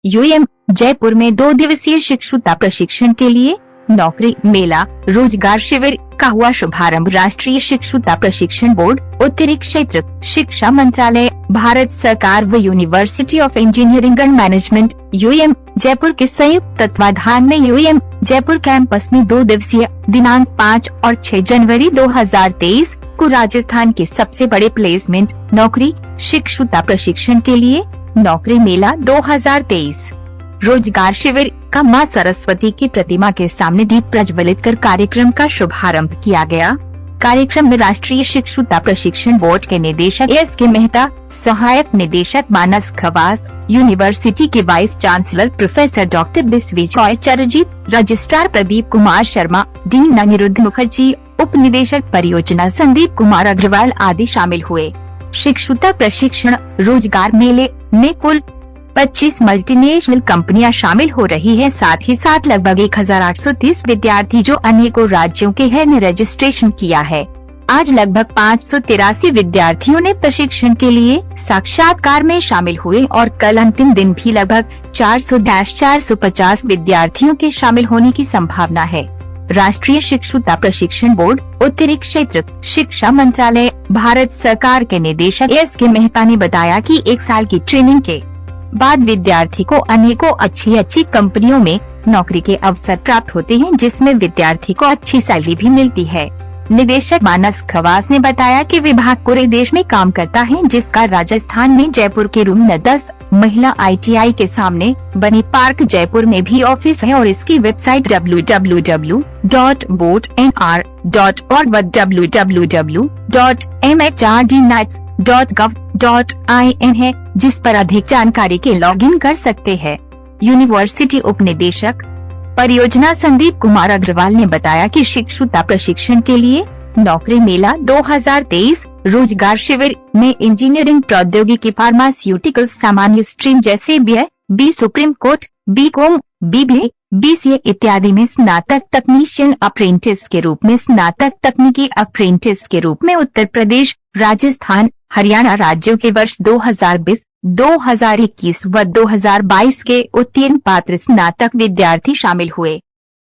UM Jaipur में 2 दिवसीय शिक्षुता प्रशिक्षण के लिए नौकरी मेला रोजगार शिविर का हुआ शुभारंभ। राष्ट्रीय शिक्षुता प्रशिक्षण बोर्ड, उत्तरी क्षेत्र शिक्षा मंत्रालय, भारत सरकार व university of engineering and management UM Jaipur के संयुक्त तत्वाधान में यूएम जयपुर कैंपस में 2 दिवसीय दिनांक 5 और 6 जनवरी 2023 को राजस्थान के सबसे बड़े प्लेसमेंट नौकरी शिक्षुता प्रशिक्षण के लिए नौकरी मेला 2023 रोजगार शिविर का मां सरस्वती की प्रतिमा के सामने दीप प्रज्वलित कर कार्यक्रम का शुभारंभ किया गया। कार्यक्रम में राष्ट्रीय शिक्षुता प्रशिक्षण बोर्ड के निदेशक एस.के. मेहता, सहायक निदेशक मानस खवास, यूनिवर्सिटी के vice chancellor professor doctor Biswajoy Charjit, registrar Pradeep Kumar Sharma, dean Aniruddha Mukherjee, उप निदेशक परियोजना संदीप कुमार अग्रवाल आदि शामिल हुए। शिक्षुता प्रशिक्षण रोजगार मेले में कुल 25 मल्टीनेशनल कंपनियां शामिल हो रही है। साथ ही साथ लगभग 1830 विद्यार्थी जो अनेकों राज्यों के हैं ने रजिस्ट्रेशन किया है। आज लगभग 583 विद्यार्थियों ने प्रशिक्षण के लिए साक्षात्कार में शामिल हुए और कल अंतिम दिन भी लगभग 400-450 विद्यार्थियों के शामिल होने की संभावना है। राष्ट्रीय शिक्षुता प्रशिक्षण बोर्ड, उत्तरी क्षेत्र शिक्षा मंत्रालय, भारत सरकार के निदेशक एस.के. मेहता ने बताया कि 1 साल की ट्रेनिंग के बाद विद्यार्थी को अनेकों अच्छी कंपनियों में नौकरी के अवसर प्राप्त होते हैं, जिसमें विद्यार्थी को अच्छी सैलरी भी मिलती है। निदेशक मानस खवास ने बताया कि विभाग पूरे देश में काम करता है, जिसका राजस्थान में जयपुर के रूम 10 महिला ITI के सामने बने पार्क जयपुर में भी ऑफिस है और इसकी वेबसाइट www.boardnr.org व www.mhrdnights.gov.in है, जिस पर अधिक जानकारी के लॉगिन कर सकते हैं। यूनिवर्सिटी उप निदेशक परियोजना संदीप कुमार अग्रवाल ने बताया कि शिक्षुता प्रशिक्षण के लिए नौकरी मेला 2023 रोजगार शिविर में इंजीनियरिंग प्रौद्योगिकी, फार्मास्यूटिकल्स, सामान्य स्ट्रीम जैसे B supreme court, BCom, BBA, BCA इत्यादि में स्नातक तकनीशियन अप्रेंटिस के रूप में, स्नातक तकनीकी अप्रेंटिस के रूप में उत्तर प्रदेश, राजस्थान, हरियाणा राज्यों के वर्ष 2020, 2021 व 2022 के उत्तीर्ण पात्र स्नातक विद्यार्थी शामिल हुए।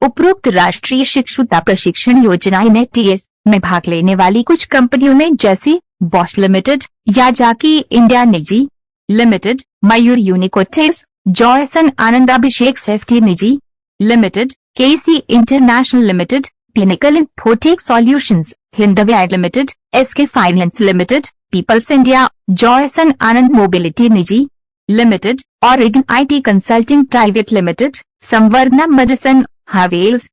उपरोक्त राष्ट्रीय शिक्षुता प्रशिक्षण योजना NETS में भाग लेने वाली कुछ कंपनियों में जैसे बॉश लिमिटेड, याजाकी इंडिया निजी limited, Mayur Uniquoters, Joyson Anand Abhishek safety निजी limited, KC international limited, Pinnacle Infotech solutions, Hindware limited, SK finance limited, peoples India, Joyson Anand mobility निजी limited, Origin IT consulting private limited, Samvardhana मेडिसन, हावेल्स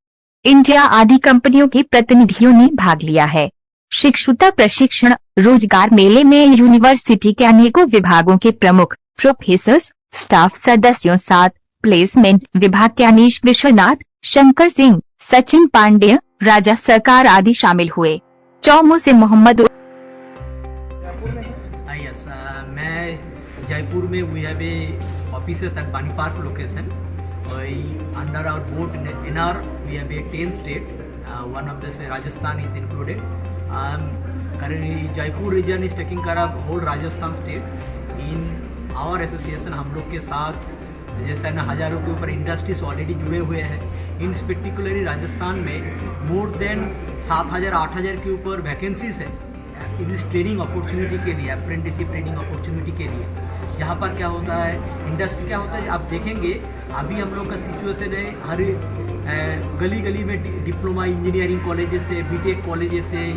इंडिया आदि कंपनियों के प्रतिनिधियों ने भाग लिया है। शिक्षुता प्रशिक्षण रोजगार मेले में यूनिवर्सिटी के अनेकों विभागों के प्रमुख प्रोफेसर्स, स्टाफ सदस्यों, साथ प्लेसमेंट विभाग के अनीश विश्वनाथ, शंकर सिंह, सचिन पांडेय, राजा सरकार आदि शामिल हुए। चौमू से मोहम्मद। मैं जयपुर में we have a offices at पानी park location. Under our board NR we have a 10 state. One of this Rajasthan is included. Currently Jaipur region is taking care of whole Rajasthan state. In our association हम लोग के साथ जैसे ना हज़ारों के ऊपर इंडस्ट्रीज ऑलरेडी जुड़े हुए हैं. इन पर्टिकुलरली राजस्थान में मोर देन 7,000-8,000 के ऊपर वैकेंसीज है इस ट्रेनिंग अपॉर्चुनिटी के लिए, अप्रेंटिसशिप ट्रेनिंग अपॉर्चुनिटी के लिए. जहाँ पर क्या होता है, इंडस्ट्री क्या होता है, आप देखेंगे अभी हम लोग का सिचुएशन है हर गली गली में डिप्लोमा इंजीनियरिंग कॉलेजेस से, बीटेक कॉलेजेस से,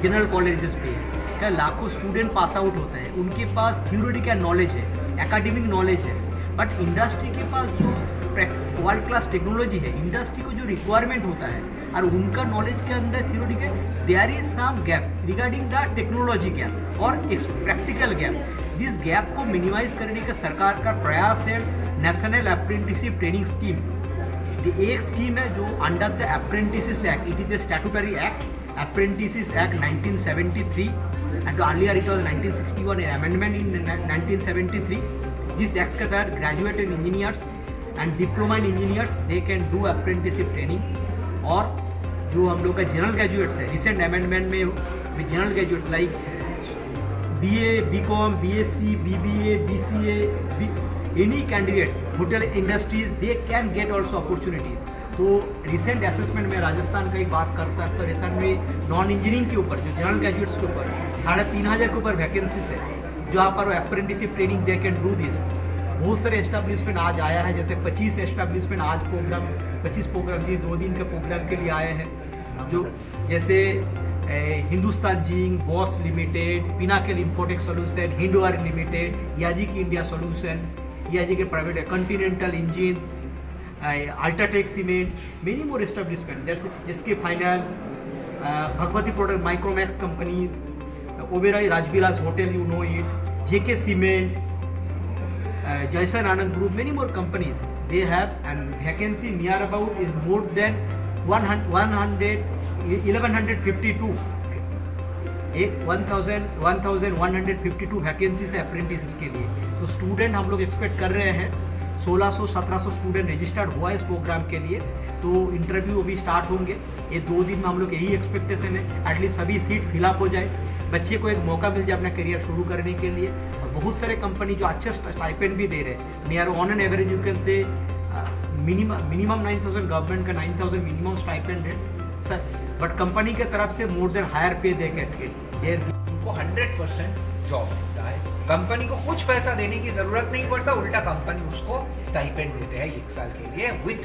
जनरल कॉलेजेस पे क्या लाखों स्टूडेंट पास आउट होते हैं. उनके पास थ्योरेटिकल नॉलेज है, एकेडमिक नॉलेज है, बट इंडस्ट्री के पास जो वर्ल्ड क्लास टेक्नोलॉजी है, इंडस्ट्री को जो रिक्वायरमेंट होता है और उनका नॉलेज के अंदर theoretical there is some gap regarding the technology gap और प्रैक्टिकल गैप. दिस गैप को मिनिमाइज करने का सरकार का प्रयास है नेशनल अप्रेंटिसशिप ट्रेनिंग स्कीम. एक स्कीम है जो under the apprentices act, it is a statutory act, apprentices act 1973 and earlier it was 1961 amendment in 1973. This act के तहत graduated engineers and diploma in engineers they can do apprenticeship training. और जो हम लोग का general graduates है, recent amendment में general graduates like BA, BCom, BSc, BBA, BCA, any candidate hotel industries they can get also opportunities. तो recent assessment में राजस्थान का एक बात करता है, तो रिसेंट में नॉन इंजीनियरिंग के ऊपर जो जनरल ग्रेजुएट्स के ऊपर 3,500 के ऊपर वैकेंसीज है, जहाँ पर apprenticeship training they can do this. बहुत सारे एस्टेब्लिशमेंट आज आया है, जैसे 25 एस्टेब्लिशमेंट आज 25 प्रोग्राम जी 2 दिन के प्रोग्राम के लिए आए हैं, जो जैसे Hindustan Zinc, Bosch limited, Pinnacle Infotech solution, Hindware limited, Yazaki India solution, Yazaki private, Continental engines, UltraTech cements, many more establishment, that's SK finance, Bhagwati product, Micromax companies, Oberoi Rajvilas hotel, you know it, JK cement, Jaisan Anand Group, many more companies they have, and vacancy near about is more than 1152 vacancies है apprentice के लिए। तो student हम लोग expect कर रहे हैं, 1600-1700 student registered हुआ इस प्रोग्राम के लिए। तो इंटरव्यू अभी स्टार्ट होंगे, ये 2 दिन में हम लोग यही एक्सपेक्टेशन है, एटलीस्ट सभी सीट फिलअप हो जाए, बच्चे को एक मौका मिल जाए अपना करियर शुरू करने के लिए। और बहुत सारे कंपनी जो अच्छे स्टाइपेंड भी दे रहे हैं, near on an average you can say minimum 9,000, government का 9,000 मिनिमम स्टाइपेंड है सर, बट कंपनी के तरफ से मोर देन हायर पे दे गेट, उनको 100% जॉब मिलता है, कंपनी को कुछ पैसा देने की जरूरत नहीं पड़ता, उल्टा कंपनी उसको स्टाइपेंड देते हैं 1 साल के लिए विथ।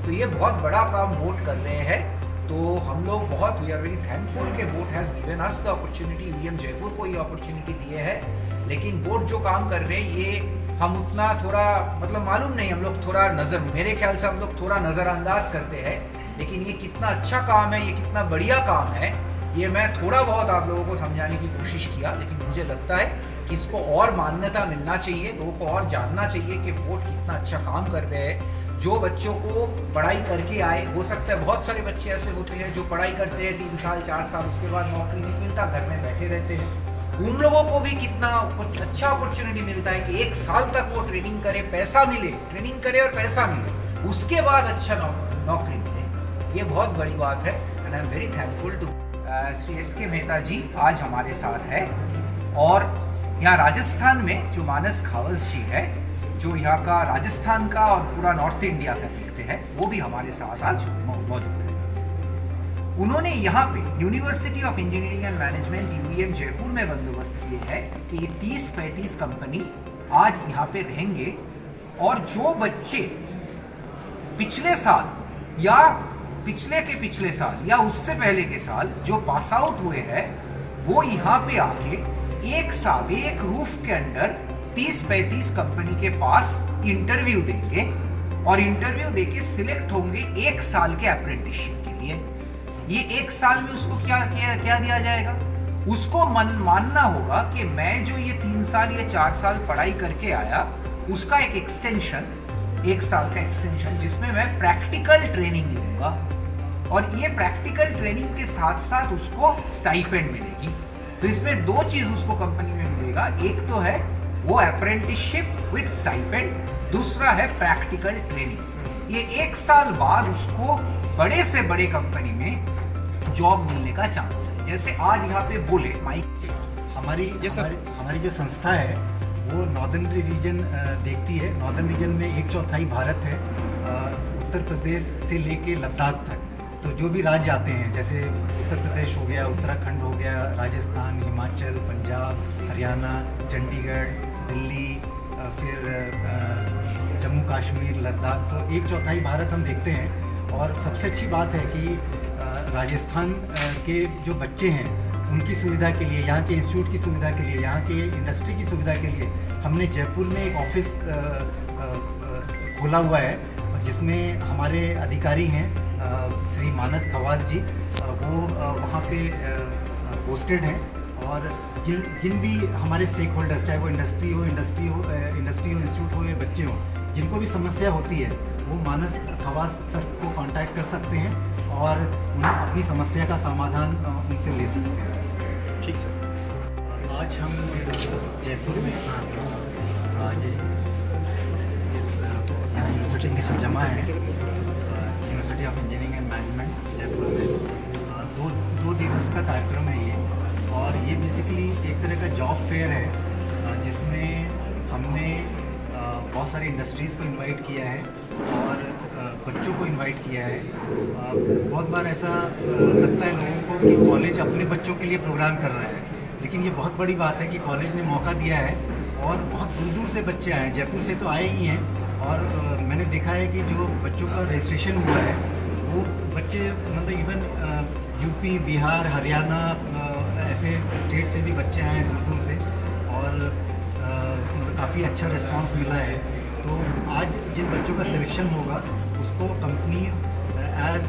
तो ये बहुत बड़ा काम बोर्ड कर रहे हैं। तो हम लोग बहुत वी आर वेरी थैंकफुल कि board has given us the opportunity, VM Jaipur को ये अपॉर्चुनिटी दिए है। लेकिन बोर्ड जो काम कर रहे हैं ये हम उतना थोड़ा मतलब मालूम नहीं, हम लोग थोड़ा नज़र, मेरे ख्याल से हम लोग थोड़ा नज़रअंदाज करते हैं, लेकिन ये कितना अच्छा काम है, ये कितना बढ़िया काम है, ये मैं थोड़ा बहुत आप लोगों को समझाने की कोशिश किया। लेकिन मुझे लगता है कि इसको और मान्यता मिलना चाहिए, लोगों को और जानना चाहिए कि बोर्ड कितना अच्छा काम कर रहे हैं। जो बच्चों को पढ़ाई करके आए, हो सकता है बहुत सारे बच्चे ऐसे होते हैं जो पढ़ाई करते हैं 3 साल 4 साल, उसके बाद नौकरी नहीं मिलता, घर में बैठे रहते हैं, उन लोगों को भी कितना अच्छा अपॉर्चुनिटी मिलता है कि 1 साल तक वो ट्रेनिंग करे, पैसा मिले, ट्रेनिंग करे और पैसा मिले, उसके बाद अच्छा नौकरी मिले। ये बहुत बड़ी बात है and I am very thankful to Shri SK Mehta ji आज हमारे साथ है। और यहाँ राजस्थान में जो मानस खावस जी है, जो यहाँ का राजस्थान का और पूरा नॉर्थ इंडिया का देखते हैं, वो भी हमारे साथ आज मौजूद है। उन्होंने यहाँ पे university of engineering and management UVM Jaipur में बंदोबस्त किए है कि ये 30-35 कंपनी आज यहाँ पे रहेंगे, और जो बच्चे पिछले साल या पिछले के पिछले साल या उससे पहले के साल जो पास आउट हुए हैं, वो यहाँ पे आके 1 साल एक रूफ के अंडर 30-35 कंपनी के पास इंटरव्यू देंगे और इंटरव्यू देके सिलेक्ट होंगे 1 साल के अप्रेंटिसशिप के लिए। ये 1 साल में उसको क्या दिया जाएगा? उसको मानना होगा कि मैं जो ये 3 साल या 4 साल पढ़ाई करके आया, उसका एक एक्सटेंशन, 1 साल का एक्सटेंशन, जिसमें मैं प्रैक्टिकल ट्रेनिंग लूंगा, और ये प्रैक्टिकल ट्रेनिंग के साथ साथ उसको स्टाइपेंड मिलेगी। तो इसमें 2 चीज उसको कंपनी में मिलेगा, एक तो है वो अप्रेंटिसशिप विद स्टाइपेंड, दूसरा है प्रैक्टिकल ट्रेनिंग। ये 1 साल बाद उसको बड़े से बड़े कंपनी में जॉब मिलने का चांस है। जैसे आज यहाँ पे बोले माइक, हमारी जो संस्था है वो नॉर्दर्न रीजन देखती है। नॉर्दर्न रीजन में 1/4 भारत है, उत्तर प्रदेश से लेके लद्दाख तक। तो जो भी राज्य आते हैं, जैसे उत्तर प्रदेश हो गया, उत्तराखंड हो गया, राजस्थान, हिमाचल, पंजाब, हरियाणा, चंडीगढ़, दिल्ली, फिर जम्मू कश्मीर, लद्दाख, तो 1/4 भारत हम देखते हैं। और सबसे अच्छी बात है कि राजस्थान के जो बच्चे हैं उनकी सुविधा के लिए, यहाँ के इंस्टीट्यूट की सुविधा के लिए, यहाँ के इंडस्ट्री की सुविधा के लिए हमने जयपुर में एक ऑफिस खोला हुआ है, जिसमें हमारे अधिकारी हैं श्री मानस खवास जी, वो वहाँ पे पोस्टेड हैं। और जिन भी हमारे स्टेक होल्डर्स, चाहे वो इंडस्ट्री हो, इंस्टीट्यूट हो या बच्चे हो, जिनको भी समस्या होती है, वो मानस खवास सर को कांटेक्ट कर सकते हैं और अपनी समस्या का समाधान उनसे ले सकते हैं। ठीक सर। आज हम जयपुर में आज इस यूनिवर्सिटी में सब जमा है, university of engineering and management Jaipur में 2 दिवस का कार्यक्रम है ये। और ये बेसिकली एक तरह का जॉब फेयर है, जिसमें हमने बहुत सारे इंडस्ट्रीज़ को इनवाइट किया है और बच्चों को इनवाइट किया है। बहुत बार ऐसा लगता है लोगों को कि कॉलेज अपने बच्चों के लिए प्रोग्राम कर रहा है, लेकिन ये बहुत बड़ी बात है कि कॉलेज ने मौका दिया है और बहुत दूर दूर से बच्चे आए हैं। जयपुर से तो आए ही हैं और मैंने देखा है कि जो बच्चों का रजिस्ट्रेशन हुआ है वो बच्चे मतलब इवन यूपी, बिहार, हरियाणा ऐसे स्टेट से भी बच्चे आए हैं दूर दूर से और मतलब काफ़ी अच्छा रिस्पांस मिला है। तो आज जिन बच्चों का सिलेक्शन होगा उसको कंपनीज़ एज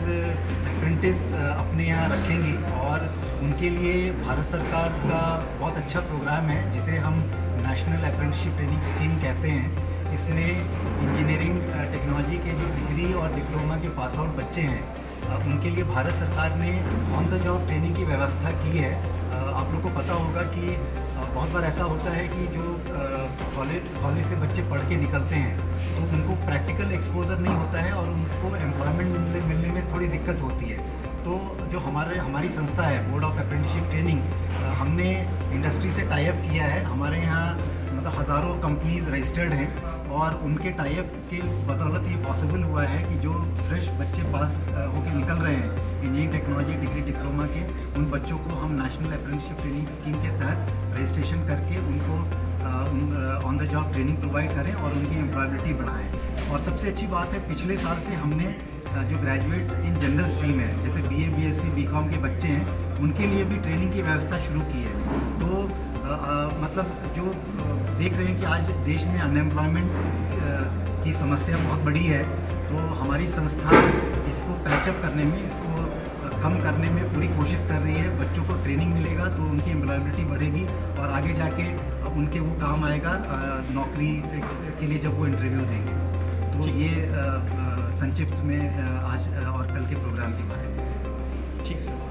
अप्रेंटिस अपने यहाँ रखेंगी और उनके लिए भारत सरकार का बहुत अच्छा प्रोग्राम है जिसे हम नेशनल अप्रेंटिसशिप ट्रेनिंग स्कीम कहते हैं। इसमें इंजीनियरिंग टेक्नोलॉजी के जो डिग्री और डिप्लोमा के पास आउट बच्चे हैं उनके लिए भारत सरकार ने ऑन द जॉब ट्रेनिंग की व्यवस्था की है। आप लोग को पता होगा कि बहुत बार ऐसा होता है कि जो कॉलेज से बच्चे पढ़ के निकलते हैं तो उनको प्रैक्टिकल एक्सपोजर नहीं होता है और उनको एम्प्लॉयमेंट मिलने में थोड़ी दिक्कत होती है। तो जो हमारी संस्था है बोर्ड ऑफ अप्रेंटिसशिप ट्रेनिंग, हमने इंडस्ट्री से टाई अप किया है। हमारे यहाँ मतलब हज़ारों कंपनीज रजिस्टर्ड हैं और उनके टाई अप के बदौलत ये पॉसिबल हुआ है कि जो फ्रेश बच्चे पास होकर निकल रहे हैं इंजीनियरिंग टेक्नोलॉजी डिग्री डिप्लोमा के, उन बच्चों को हम नेशनल अप्रेंटिसशिप ट्रेनिंग स्कीम के तहत रजिस्ट्रेशन करके उनको on the job training provide करें और उनकी एम्प्लॉयबिलिटी बढ़ाएं। और सबसे अच्छी बात है पिछले साल से हमने जो ग्रेजुएट इन जनरल स्ट्रीम है जैसे BA, BSc, BCom के बच्चे हैं उनके लिए भी ट्रेनिंग की व्यवस्था शुरू की है। तो मतलब जो देख रहे हैं कि आज देश में अनएम्प्लॉयमेंट की समस्या बहुत बड़ी है, तो हमारी संस्था इसको पैचअप करने में, इसको कम करने में पूरी कोशिश कर रही है। बच्चों को ट्रेनिंग मिलेगा तो उनकी एम्प्लॉयबिलिटी बढ़ेगी और आगे जाके उनके वो काम आएगा नौकरी के लिए जब वो इंटरव्यू देंगे। तो ये संक्षिप्त में आज और कल के प्रोग्राम के बारे में। ठीक sir.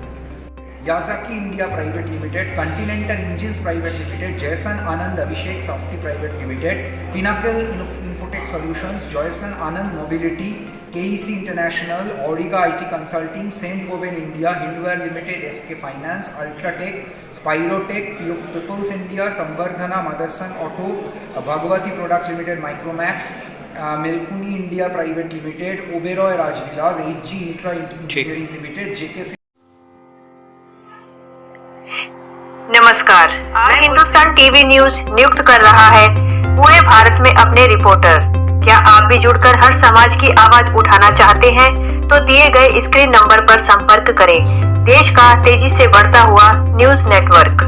Yazaki India private limited, Continental engines private limited, Joyson Anand Abhishek safety private limited, Pinnacle Infotech solutions, Joyson Anand mobility, KEC international, ऑडिगा IT consulting, Saint Gobain India, Hindware limited, SK finance, UltraTech, Spirotech, peoples India, Samvardhana, Motherson auto, Bhagwati product limited, Micromax, मेलकुनी India private limited, Oberoi Rajvilas, HG Intra engineering limited, JK। नमस्कार, आज Hindustan TV news नियुक्त कर रहा है पूरे भारत में अपने रिपोर्टर। क्या आप भी जुड़कर हर समाज की आवाज उठाना चाहते हैं? तो दिए गए स्क्रीन नंबर पर संपर्क करें। देश का तेजी से बढ़ता हुआ न्यूज नेटवर्क।